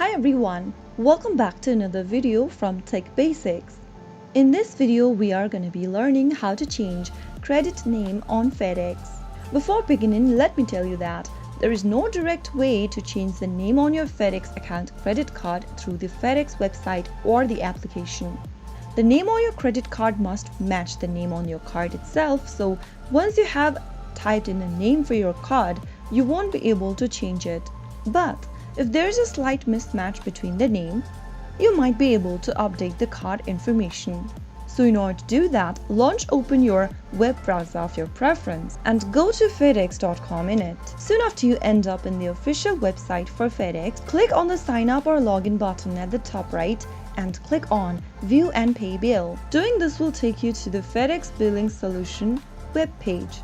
Hi everyone, welcome back to another video from Tech Basics. In this video, we are going to be learning how to change credit name on Fedex. Before beginning, let me tell you that there is no direct way to change the name on your Fedex account credit card through the Fedex website or the application. The name on your credit card must match the name on your card itself, so once you have typed in a name for your card, you won't be able to change it. But if there is a slight mismatch between the name, you might be able to update the card information. So in order to do that, open your web browser of your preference and go to fedex.com in it. Soon after you end up in the official website for Fedex, click on the sign up or login button at the top right and click on View and Pay Bill. Doing this will take you to the Fedex Billing Solution web page.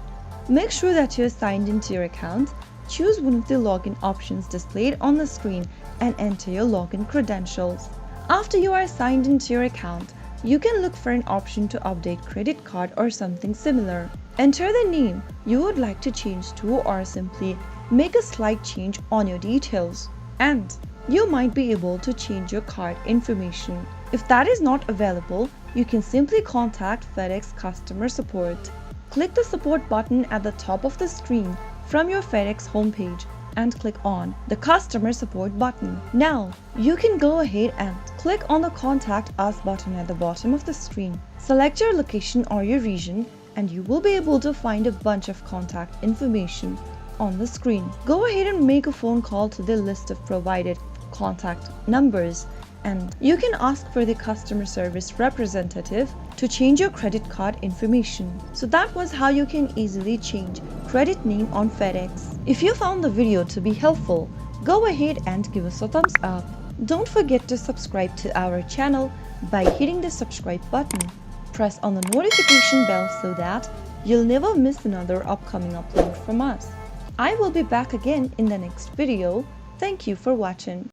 Make sure that you're signed into your account. Choose one of the login options displayed on the screen and enter your login credentials. After you are signed into your account, you can look for an option to update credit card or something similar. Enter the name you would like to change to or simply make a slight change on your details. And you might be able to change your card information. If that is not available, you can simply contact FedEx customer support. Click the support button at the top of the screen from your Fedex homepage and click on the customer support button. Now, you can go ahead and click on the contact us button at the bottom of the screen. Select your location or your region and you will be able to find a bunch of contact information on the screen. Go ahead and make a phone call to the list of provided contact numbers and you can ask for the customer service representative to change your credit card information. So that was how you can easily change credit name on Fedex. If you found the video to be helpful, go ahead and give us a thumbs up. Don't forget to subscribe to our channel by hitting the subscribe button. Press on the notification bell so that you'll never miss another upcoming upload from us. I will be back again in the next video. Thank you for watching.